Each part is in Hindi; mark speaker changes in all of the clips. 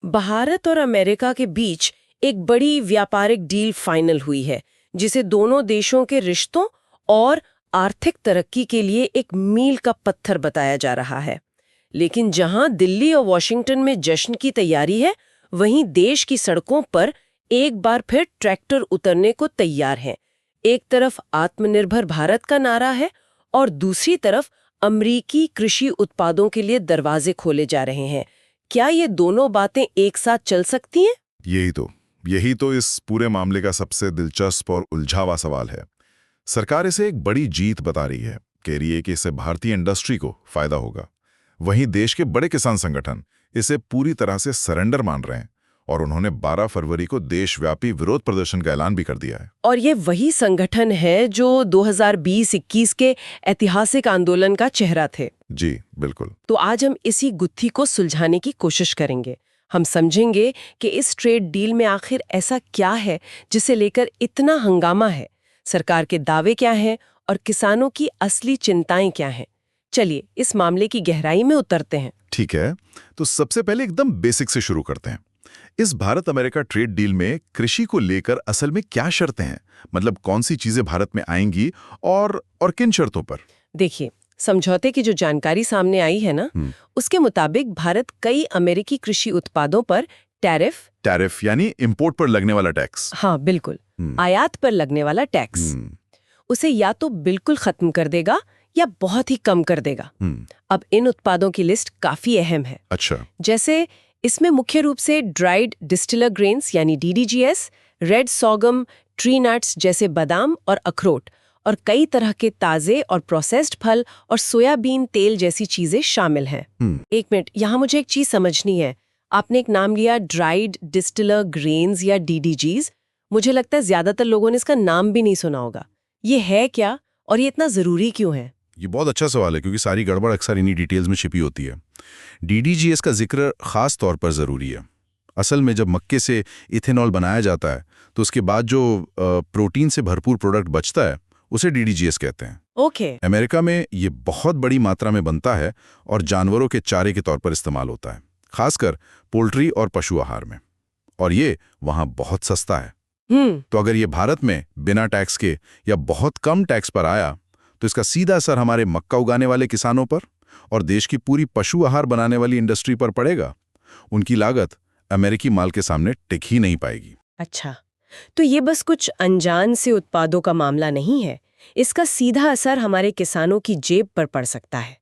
Speaker 1: भारत और अमेरिका के बीच एक बड़ी व्यापारिक डील फाइनल हुई है, जिसे दोनों देशों के रिश्तों और आर्थिक तरक्की के लिए एक मील का पत्थर बताया जा रहा है। लेकिन जहां दिल्ली और वॉशिंगटन में जश्न की तैयारी है, वहीं देश की सड़कों पर एक बार फिर ट्रैक्टर उतरने को तैयार हैं। एक तरफ आत्मनिर्भर भारत का नारा है और दूसरी तरफ अमेरिकी कृषि उत्पादों के लिए दरवाजे खोले जा रहे हैं। क्या ये दोनों बातें एक साथ चल सकती हैं?
Speaker 2: यही तो इस पूरे मामले का सबसे दिलचस्प और उलझावा सवाल है। सरकार इसे एक बड़ी जीत बता रही है, कह रही है कि इससे भारतीय इंडस्ट्री को फायदा होगा। वहीं देश के बड़े किसान संगठन इसे पूरी तरह से सरेंडर मान रहे हैं और उन्होंने 12 फरवरी को देशव्यापी विरोध प्रदर्शन का ऐलान भी कर दिया है।
Speaker 1: और ये वही संगठन है जो 2020-21 के ऐतिहासिक आंदोलन का चेहरा थे।
Speaker 2: जी बिल्कुल।
Speaker 1: तो आज हम इसी गुत्थी को सुलझाने की कोशिश करेंगे। हम समझेंगे कि इस ट्रेड डील में आखिर ऐसा क्या है जिसे लेकर इतना हंगामा है, सरकार के दावे क्या हैं और किसानों की असली चिंताएं क्या हैं। चलिए इस मामले की गहराई में उतरते हैं।
Speaker 2: ठीक है, तो सबसे पहले एकदम बेसिक से शुरू करते हैं। इस भारत अमेरिका ट्रेड डील में कृषि को लेकर असल में क्या शर्तें हैं? मतलब कौन सी चीजें भारत में आएंगी और किन शर्तों पर?
Speaker 1: देखिए, समझौते की जो जानकारी सामने आई है ना, उसके मुताबिक भारत कई अमेरिकी कृषि उत्पादों पर टैरिफ
Speaker 2: यानी इंपोर्ट पर लगने वाला टैक्स।
Speaker 1: हाँ बिल्कुल, आयात पर लगने वाला टैक्स, उसे या तो बिल्कुल खत्म कर देगा या बहुत ही कम कर देगा। अब इन उत्पादों की लिस्ट काफी अहम है।
Speaker 2: अच्छा।
Speaker 1: जैसे इसमें मुख्य रूप से ड्राइड डिस्टिलर ग्रेन्स यानी DDGS, रेड सॉगम, ट्री नट्स जैसे बादाम और अखरोट, और कई तरह के ताजे और प्रोसेस्ड फल और सोयाबीन तेल जैसी चीजें शामिल हैं। एक मिनट, यहाँ मुझे एक चीज समझनी है। आपने एक नाम लिया ड्राइड डिस्टिलर ग्रेन्स या DDGs। मुझे लगता है ज्यादातर लोगों ने इसका नाम भी नहीं सुना होगा। ये है क्या और ये इतना जरूरी क्यों है?
Speaker 2: ये बहुत अच्छा सवाल है, क्योंकि सारी गड़बड़ अक्सर इन्हीं डिटेल्स में छिपी होती है। DDGS का जिक्र खास तौर पर जरूरी है। असल में जब मक्के से इथेनॉल बनाया जाता है तो उसके बाद जो प्रोटीन से भरपूर प्रोडक्ट बचता है उसे DDGS कहते हैं।
Speaker 1: ओके।
Speaker 2: अमेरिका में ये बहुत बड़ी मात्रा में बनता है और जानवरों के चारे के तौर पर इस्तेमाल होता है, खासकर पोल्ट्री और पशु आहार में, और ये वहां बहुत सस्ता है। तो अगर ये भारत में बिना टैक्स के या बहुत कम टैक्स पर आया तो इसका सीधा असर हमारे मक्का उगाने वाले किसानों पर और देश की पूरी पशु आहार बनाने वाली इंडस्ट्री पर पड़ेगा। उनकी लागत अमेरिकी माल के सामने टिक ही नहीं पाएगी।
Speaker 1: अच्छा, तो ये बस कुछ अनजान से उत्पादों का मामला नहीं है, इसका सीधा असर हमारे किसानों की जेब पर पड़ सकता है।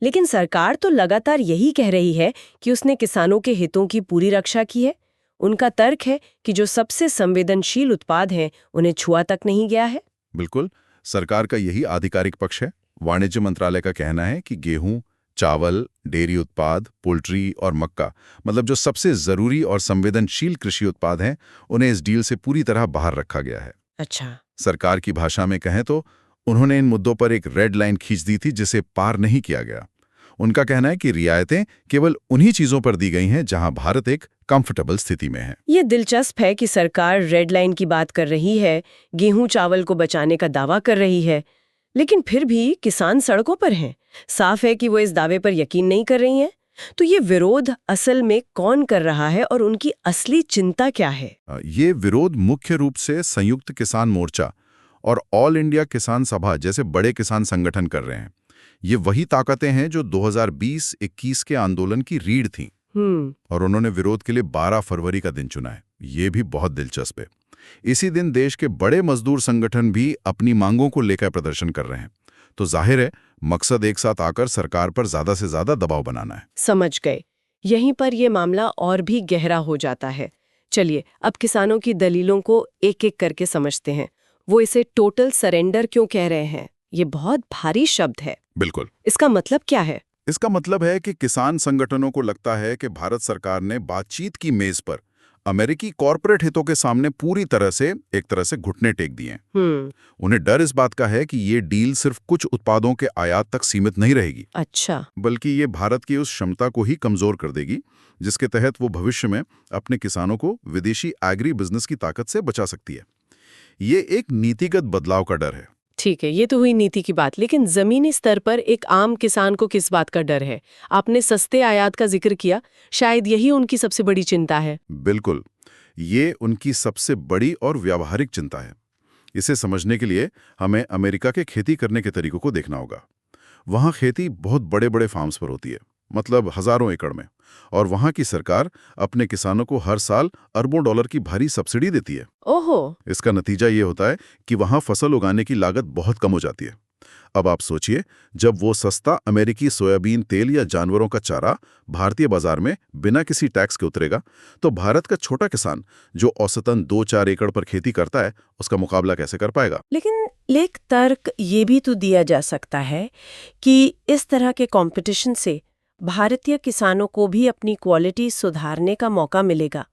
Speaker 1: लेकिन सरकार तो लगातार यही कह रही है कि उसने किसानों के हितों की पूरी रक्षा की है। उनका तर्क है कि जो सबसे संवेदनशील उत्पाद हैं उन्हें छुआ तक नहीं गया है।
Speaker 2: बिल्कुल, सरकार का यही आधिकारिक पक्ष है। वाणिज्य मंत्रालय का कहना है कि गेहूं, चावल, डेयरी उत्पाद, पोल्ट्री और मक्का, मतलब जो सबसे जरूरी और संवेदनशील कृषि उत्पाद हैं, उन्हें इस डील से पूरी तरह बाहर रखा गया है।
Speaker 1: अच्छा।
Speaker 2: सरकार की भाषा में कहें तो उन्होंने इन मुद्दों पर एक रेड लाइन खींच दी थी जिसे पार नहीं किया गया। उनका कहना है कि रियायतें केवल उन्हीं चीजों पर दी गई हैं जहां भारत एक कंफर्टेबल स्थिति में है।
Speaker 1: ये दिलचस्प है कि सरकार रेड लाइन की बात कर रही है, गेहूं चावल को बचाने का दावा कर रही है, लेकिन फिर भी किसान सड़कों पर हैं। साफ है कि वो इस दावे पर यकीन नहीं कर रही हैं। तो ये विरोध असल में कौन कर रहा है और उनकी असली चिंता क्या है?
Speaker 2: ये विरोध मुख्य रूप से संयुक्त किसान मोर्चा और ऑल इंडिया किसान सभा जैसे बड़े किसान संगठन कर रहे हैं। ये वही ताकतें हैं जो 2020-21 के आंदोलन की रीढ़ थीं। और उन्होंने विरोध के लिए 12 फरवरी का दिन चुना है। ये भी बहुत दिलचस्प है। इसी दिन देश के बड़े मजदूर संगठन भी अपनी मांगों को लेकर प्रदर्शन कर रहे हैं। तो जाहिर है मकसद एक साथ आकर सरकार पर ज्यादा से ज्यादा दबाव बनाना है।
Speaker 1: समझ गए। यहीं पर यह मामला और भी गहरा हो जाता है। चलिए अब किसानों की दलीलों को एक एक करके समझते हैं। वो इसे टोटल सरेंडर क्यों कह रहे हैं? ये बहुत भारी शब्द है।
Speaker 2: बिल्कुल।
Speaker 1: इसका मतलब क्या है?
Speaker 2: इसका मतलब है कि किसान संगठनों को लगता है कि भारत सरकार ने बातचीत की मेज पर अमेरिकी कॉरपोरेट हितों के सामने पूरी तरह से घुटने टेक दिए हैं। उन्हें डर इस बात का है कि ये डील सिर्फ कुछ उत्पादों के आयात तक सीमित नहीं रहेगी। अच्छा। बल्कि ये भारत की उस क्षमता को ही कमजोर कर देगी जिसके तहत वो भविष्य में अपने किसानों को विदेशी एग्री बिजनेस की ताकत से बचा सकती है। ये एक नीतिगत बदलाव का डर है।
Speaker 3: ठीक है, ये तो हुई नीति की बात, लेकिन जमीनी स्तर पर एक आम किसान को किस बात का डर है? आपने सस्ते आयात का जिक्र किया, शायद यही उनकी सबसे बड़ी चिंता है।
Speaker 2: बिल्कुल, ये उनकी सबसे बड़ी और व्यावहारिक चिंता है। इसे समझने के लिए हमें अमेरिका के खेती करने के तरीकों को देखना होगा। वहाँ खेती बहुत बड़े बड़े फार्म्स पर होती है, मतलब हजारों एकड़ में, और वहाँ की सरकार अपने किसानों को हर साल अरबों डॉलर की भारी सब्सिडी देती है।
Speaker 3: ओहो।
Speaker 2: इसका नतीजा ये होता है कि वहाँ फसल उगाने की लागत बहुत कम हो जाती है। अब आप सोचिए, जब वो सस्ता अमेरिकी सोयाबीन तेल या जानवरों का चारा भारतीय बाजार में बिना किसी टैक्स के उतरेगा, तो भारत का छोटा किसान जो औसतन 2-4 एकड़ पर खेती करता है, उसका मुकाबला कैसे कर पाएगा?
Speaker 1: लेकिन एक तर्क ये भी तो दिया जा सकता है कि इस तरह के कंपटीशन से भारतीय किसानों को भी अपनी क्वालिटी सुधारने का मौका मिलेगा।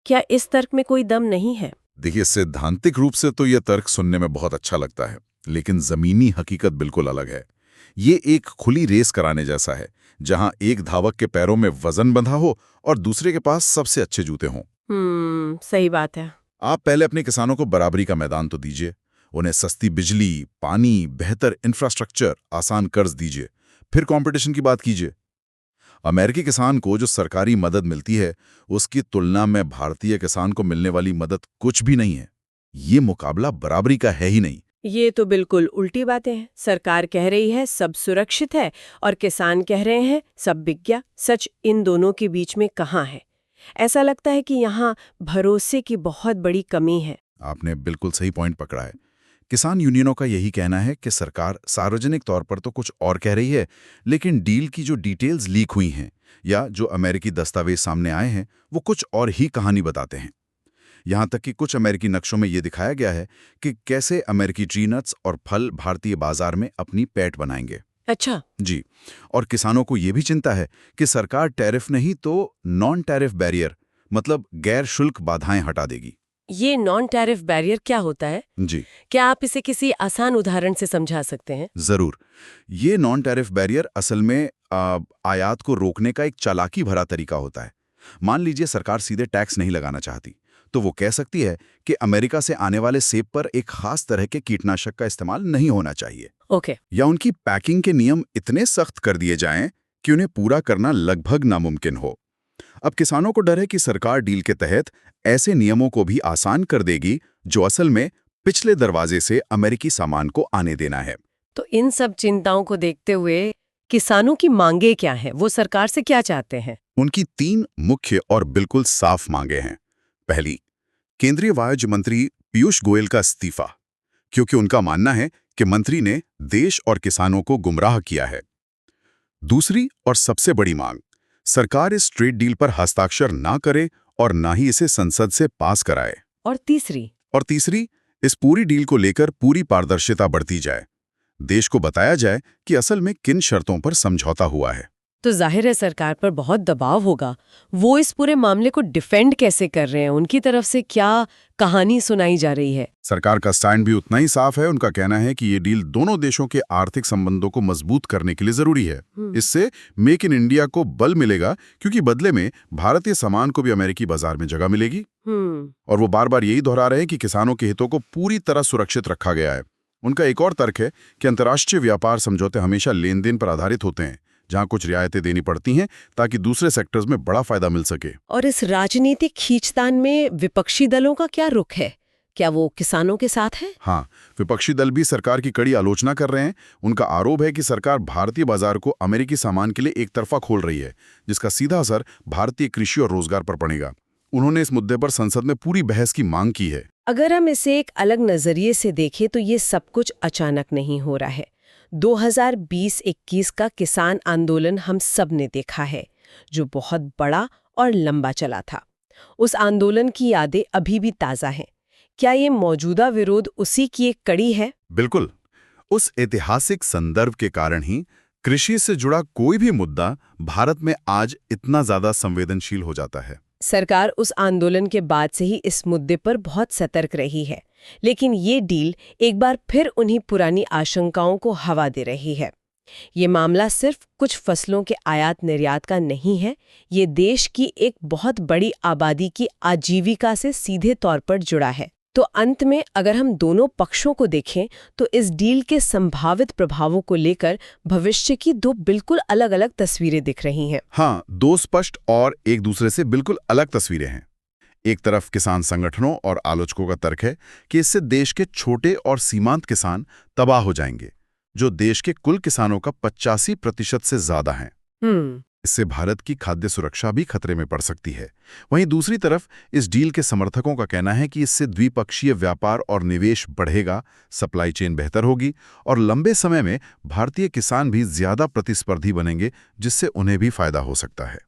Speaker 1: क्या इस तर्क में कोई दम नहीं है?
Speaker 2: देखिए, सैद्धांतिक रूप से तो यह तर्क सुनने में बहुत अच्छा लगता है, लेकिन जमीनी हकीकत बिल्कुल अलग है। ये एक खुली रेस कराने जैसा है, जहां एक धावक के पैरों में वजन बंधा हो और दूसरे के पास सबसे अच्छे जूते हों।
Speaker 1: सही बात है।
Speaker 2: आप पहले अपने किसानों को बराबरी का मैदान तो दीजिए, उन्हें सस्ती बिजली, पानी, बेहतर इंफ्रास्ट्रक्चर, आसान कर्ज दीजिए, फिर कंपटीशन की बात कीजिए। अमेरिकी किसान को जो सरकारी मदद मिलती है, उसकी तुलना में भारतीय किसान को मिलने वाली मदद कुछ भी नहीं है। ये मुकाबला बराबरी का है ही नहीं।
Speaker 1: ये तो बिल्कुल उल्टी बातें हैं। सरकार कह रही है सब सुरक्षित है और किसान कह रहे हैं सब बिक गया। सच इन दोनों के बीच में कहाँ है? ऐसा लगता है कि यहाँ भरोसे की बहुत बड़ी कमी है।
Speaker 2: आपने बिल्कुल सही पॉइंट पकड़ा है। किसान यूनियनों का यही कहना है कि सरकार सार्वजनिक तौर पर तो कुछ और कह रही है, लेकिन डील की जो डिटेल्स लीक हुई हैं या जो अमेरिकी दस्तावेज सामने आए हैं, वो कुछ और ही कहानी बताते हैं। यहाँ तक कि कुछ अमेरिकी नक्शों में ये दिखाया गया है कि कैसे अमेरिकी ट्री नट्स और फल भारतीय बाजार में अपनी पैठ बनाएंगे।
Speaker 1: अच्छा
Speaker 2: जी, और किसानों को ये भी चिंता है कि सरकार टैरिफ नहीं तो नॉन टैरिफ बैरियर, मतलब गैर शुल्क बाधाएं हटा देगी।
Speaker 1: ये नॉन टैरिफ बैरियर क्या होता है?
Speaker 2: जी,
Speaker 1: क्या आप इसे किसी आसान उदाहरण से समझा सकते हैं?
Speaker 2: जरूर। ये नॉन टैरिफ बैरियर असल में आयात को रोकने का एक चालाकी भरा तरीका होता है। मान लीजिए सरकार सीधे टैक्स नहीं लगाना चाहती, तो वो कह सकती है कि अमेरिका से आने वाले सेब पर एक खास तरह के कीटनाशक का इस्तेमाल नहीं होना चाहिए।
Speaker 1: ओके।
Speaker 2: या उनकी पैकिंग के नियम इतने सख्त कर दिए जाएं कि उन्हें पूरा करना लगभग नामुमकिन हो। अब किसानों को डर है कि सरकार डील के तहत ऐसे नियमों को भी आसान कर देगी जो असल में पिछले दरवाजे से अमेरिकी सामान को आने देना है।
Speaker 1: तो इन सब चिंताओं को देखते हुए किसानों की मांगे क्या हैं? वो सरकार से क्या चाहते हैं?
Speaker 2: उनकी 3 मुख्य और बिल्कुल साफ मांगे हैं। पहली, केंद्रीय वाणिज्य मंत्री पीयूष गोयल का इस्तीफा, क्योंकि उनका मानना है कि मंत्री ने देश और किसानों को गुमराह किया है। दूसरी और सबसे बड़ी मांग, सरकार इस ट्रेड डील पर हस्ताक्षर ना करे और ना ही इसे संसद से पास कराए।
Speaker 1: और तीसरी,
Speaker 2: इस पूरी डील को लेकर पूरी पारदर्शिता बढ़ती जाए। देश को बताया जाए कि असल में किन शर्तों पर समझौता हुआ है।
Speaker 1: तो जाहिर है सरकार पर बहुत दबाव होगा। वो इस पूरे मामले को डिफेंड कैसे कर रहे हैं? उनकी तरफ से क्या कहानी सुनाई जा रही है?
Speaker 2: सरकार का स्टैंड भी उतना ही साफ है। उनका कहना है कि ये डील दोनों देशों के आर्थिक संबंधों को मजबूत करने के लिए जरूरी है। इससे मेक इन इंडिया को बल मिलेगा, क्योंकि बदले में भारतीय सामान को भी अमेरिकी बाजार में जगह मिलेगी। और वो बार बार यही दोहरा रहे हैं कि किसानों के हितों को पूरी तरह सुरक्षित रखा गया है। उनका एक और तर्क है कि अंतर्राष्ट्रीय व्यापार समझौते हमेशा लेन देन पर आधारित होते हैं, जहां कुछ रियायतें देनी पड़ती हैं ताकि दूसरे सेक्टर्स में बड़ा फायदा मिल सके।
Speaker 1: और इस राजनीतिक खींचतान में विपक्षी दलों का क्या रुख है? क्या वो किसानों के साथ है?
Speaker 2: हाँ, विपक्षी दल भी सरकार की कड़ी आलोचना कर रहे हैं। उनका आरोप है कि सरकार भारतीय बाजार को अमेरिकी सामान के लिए एक तरफा खोल रही है, जिसका सीधा असर भारतीय कृषि और रोजगार पर पड़ेगा। उन्होंने इस मुद्दे पर संसद में पूरी बहस की मांग की है।
Speaker 1: अगर हम इसे एक अलग नजरिए से देखें तो ये सब कुछ अचानक नहीं हो रहा है। 2020-21 का किसान आंदोलन हम सब ने देखा है, जो बहुत बड़ा और लंबा चला था। उस आंदोलन की यादें अभी भी ताज़ा हैं। क्या ये मौजूदा विरोध उसी की एक कड़ी है?
Speaker 2: बिल्कुल। उस ऐतिहासिक संदर्भ के कारण ही कृषि से जुड़ा कोई भी मुद्दा भारत में आज इतना ज्यादा संवेदनशील हो जाता है।
Speaker 1: सरकार उस आंदोलन के बाद से ही इस मुद्दे पर बहुत सतर्क रही है, लेकिन ये डील एक बार फिर उन्हीं पुरानी आशंकाओं को हवा दे रही है। ये मामला सिर्फ कुछ फसलों के आयात निर्यात का नहीं है, ये देश की एक बहुत बड़ी आबादी की आजीविका से सीधे तौर पर जुड़ा है। तो अंत में अगर हम दोनों पक्षों को देखें तो इस डील के संभावित प्रभावों को लेकर भविष्य की दो बिल्कुल अलग-अलग तस्वीरें दिख रही हैं।
Speaker 2: हाँ, दो स्पष्ट और एक दूसरे से बिल्कुल अलग तस्वीरें हैं। एक तरफ किसान संगठनों और आलोचकों का तर्क है कि इससे देश के छोटे और सीमांत किसान तबाह हो जाएंगे, जो देश के कुल किसानों का 85% से ज्यादा हैं। इससे भारत की खाद्य सुरक्षा भी खतरे में पड़ सकती है। वहीं दूसरी तरफ इस डील के समर्थकों का कहना है कि इससे द्विपक्षीय व्यापार और निवेश बढ़ेगा, सप्लाई चेन बेहतर होगी और लंबे समय में भारतीय किसान भी ज्यादा प्रतिस्पर्धी बनेंगे, जिससे उन्हें भी फायदा हो सकता है।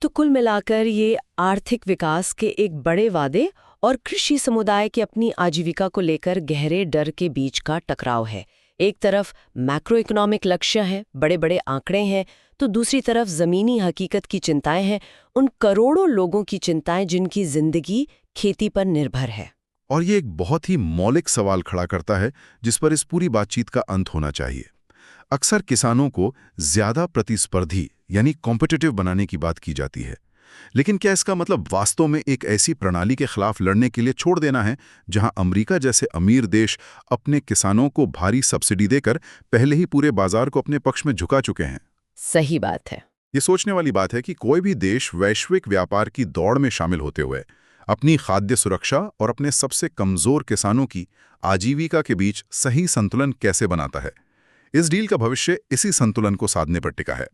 Speaker 1: तो कुल मिलाकर ये आर्थिक विकास के एक बड़े वादे और कृषि समुदाय की अपनी आजीविका को लेकर गहरे डर के बीच का टकराव है। एक तरफ मैक्रो इकोनॉमिक लक्ष्य है, बड़े बड़े आंकड़े हैं, तो दूसरी तरफ जमीनी हकीकत की चिंताएं हैं, उन करोड़ों लोगों की चिंताएं जिनकी जिंदगी खेती पर निर्भर है।
Speaker 2: और ये एक बहुत ही मौलिक सवाल खड़ा करता है जिस पर इस पूरी बातचीत का अंत होना चाहिए। अक्सर किसानों को ज्यादा प्रतिस्पर्धी यानी कॉम्पिटिटिव बनाने की बात की जाती है, लेकिन क्या इसका मतलब वास्तव में एक ऐसी प्रणाली के खिलाफ लड़ने के लिए छोड़ देना है जहां अमेरिका जैसे अमीर देश अपने किसानों को भारी सब्सिडी देकर पहले ही पूरे बाजार को अपने पक्ष में झुका चुके हैं?
Speaker 1: सही बात है।
Speaker 2: ये सोचने वाली बात है कि कोई भी देश वैश्विक व्यापार की दौड़ में शामिल होते हुए अपनी खाद्य सुरक्षा और अपने सबसे कमजोर किसानों की आजीविका के बीच सही संतुलन कैसे बनाता है। इस डील का भविष्य इसी संतुलन को साधने पर टिका है।